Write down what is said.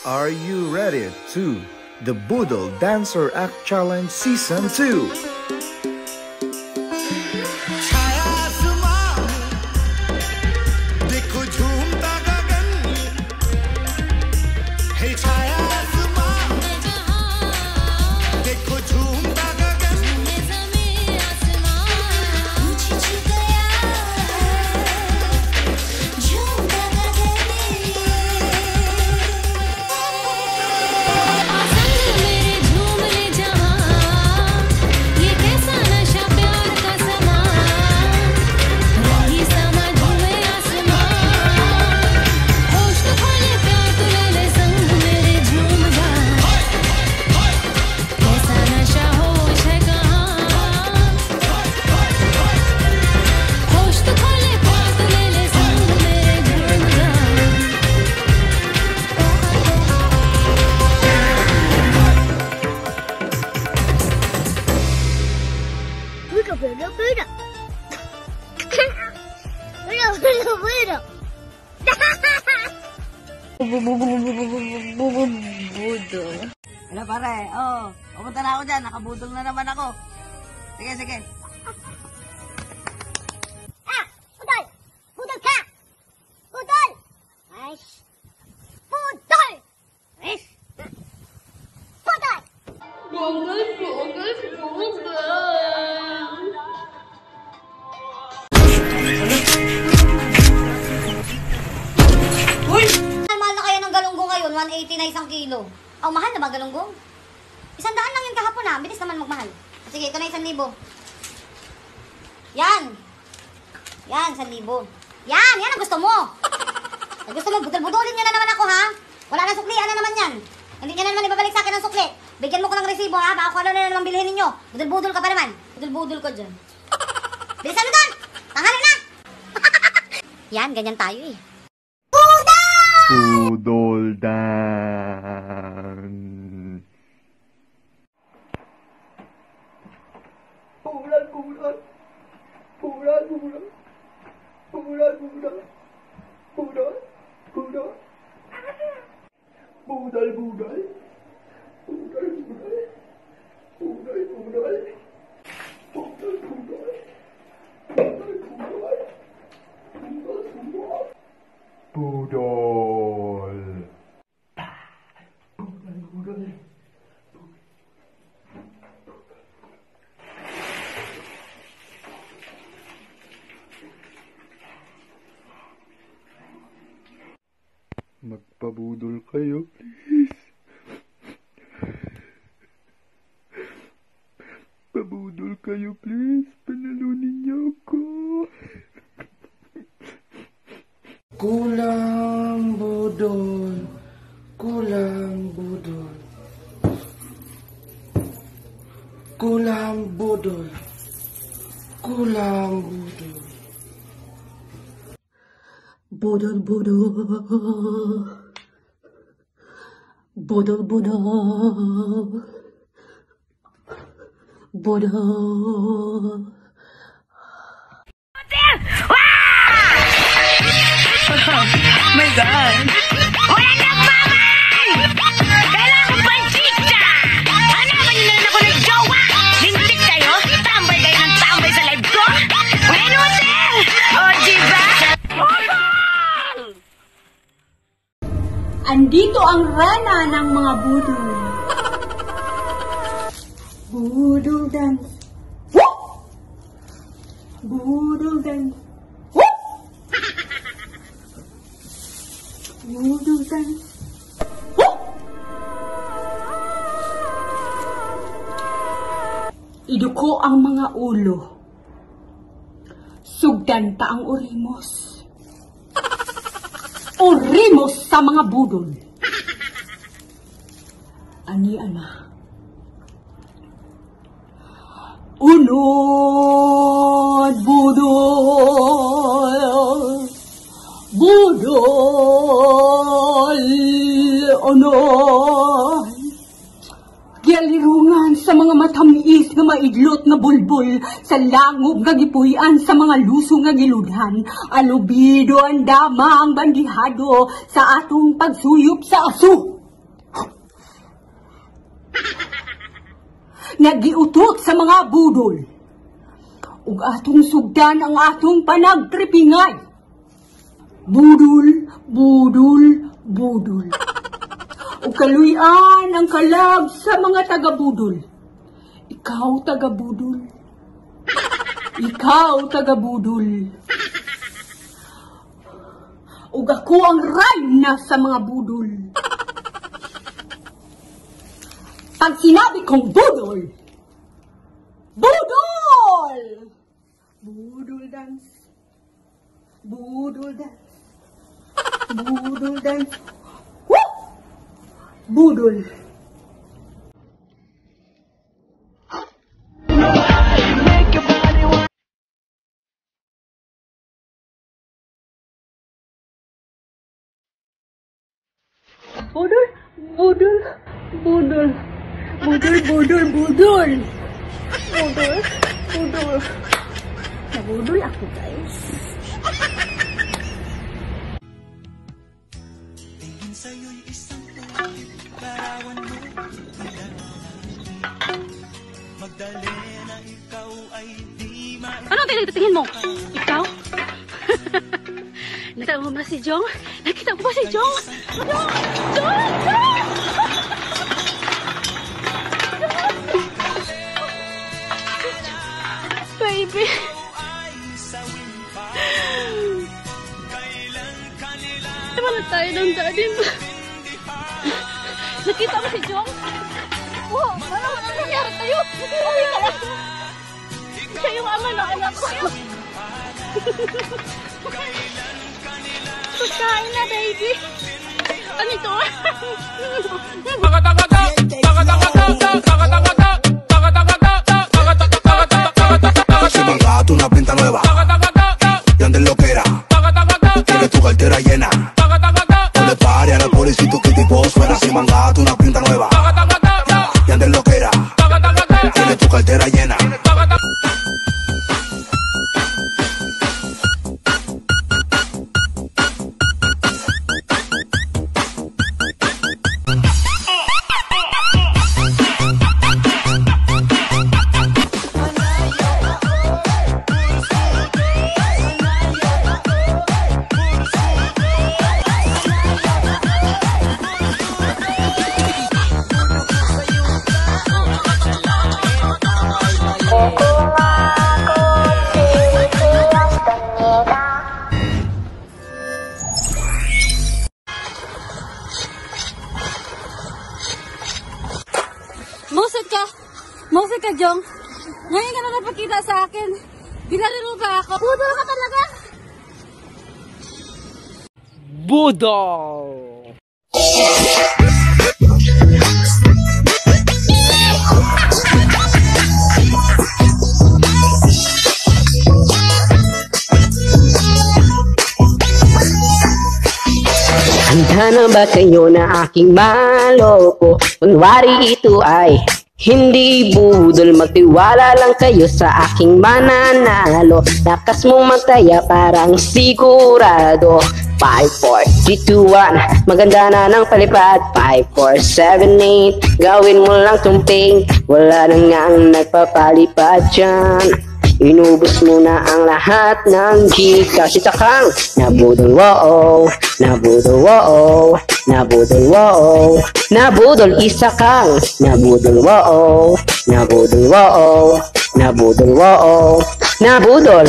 Are you ready to the Boodle Dancer Act Challenge Season 2? Budol. Hello pare, pupunta na ako dyan, nakabudol na naman ako. Sige, sige. Budol! Budol ka! Budol! Ay! Budol! Ay! Budol! Budol, budol, budol. Mahal na kayo ng galunggong ngayon, 180 na isang kilo. Oh, mahal na ba galunggong? 100 lang yun kahapon na, bilis naman magmahal. Sige, ito na 1,000. Yan! Yan, 1,000. Yan! Yan ang gusto mo! Ang gusto mo, budol-budolin nyo na naman ako, ha? Wala na suklian na naman yan. Hindi nyo na naman ibabalik sa akin ng sukli. Bigyan mo ko ng resibo, ha? Baka kung ano na naman bilhin ninyo. Budol-budol ka pa naman. Budol-budol ka dyan. Bilisan mo doon! Tanghali na! Yan, ganyan tayo eh. Budol dan. Budol, budol. Budol, budol. Budol, budol. Budol, budol. Budol, budol. Budol, budol. Budol, budol. Budol, budol. Budol, budol. Budol, budol. Budol. Budol, budol. Magpabudol kayo, please. Pabudol kayo, please. Panalunin niyo ako. Kulang budol, kulang budol, kulang budol, kulang budol. Budol, budol. Budol, budol. Budol. My God! Wala na mamay! Kailangan ko bang chicha? Hanapan nyo na rin ako ng jowa! Lintik kayo? Tambay kayo ng tambay sa live ko? Menutin! O, diba? Andito ang rana ng mga budol. Budol dance. Budol dance. Budol dance. Iduko ang mga ulo. Sugdan pa ang orimos. Orimos sa mga budol. Ani ana. Unod budol. Budol. Unod. Gyalirungan sa mga matamis nga maidlot nga bulbul, sa langob nga gipuy-an sa mga luso nga giludhan, alubido ang damang bandihado sa atong pagsuyop sa aso. nagiutot sa mga budol. Ug atong sugdan ang atong panagtripingay. Budol, budol, budol. Ug kaluyan ang kalab sa mga taga-budol. Ikaw taga-budol. Ikaw taga-budol. Ug ako ang rayna sa mga budol. Pag sinabi kong budol, budol! Budol dance. Budol dance. Budol dance. Woo! Budol. Budol, budol, budol. Budol, budol, budol. Budol, budol. Nabudol ako, guys. Ano tinitingin mo? Ikaw? Nakita mo ba si Jong? Nakita mo ba si Jong? Jong! Jong! Jong! Baby! Diba na tayo ng daddy mo? Nakita mo si Jong? Oo! Ano nangyari tayo? Uwi ka lang! Siya yung ama ng anak ko. Pagkain na, baby. Ano ito? Si mangato una pinta nueva y andes lo que era. Tienes tu cartera llena. Ponle pari a la policía y tu kitty post fuera. Si mangato una pinta nueva y andes lo que era. Tienes tu cartera llena. Mausap ka, Jong. Ngayon ka na napakita sa akin. Binaril mo ba ako? Budol ka talaga? Budol! Handa na ba kayo na aking maloko? Kunwari ito ay hindi budol, magtiwala lang kayo sa aking mananalo. Lakas mong magtaya parang sigurado. 5, 4, 3, 2, 1 maganda na ng palipad. 5, 4, 7, 8 gawin mo lang tumping. Wala na ngang nagpapalipad dyan. Inubos mo na ang lahat ng Gcash. Isa kang nabudol, wow. Nabudol, wow. Nabudol, wow. Nabudol, isa kang nabudol, wow. Nabudol, wow. Nabudol, wow. Nabudol.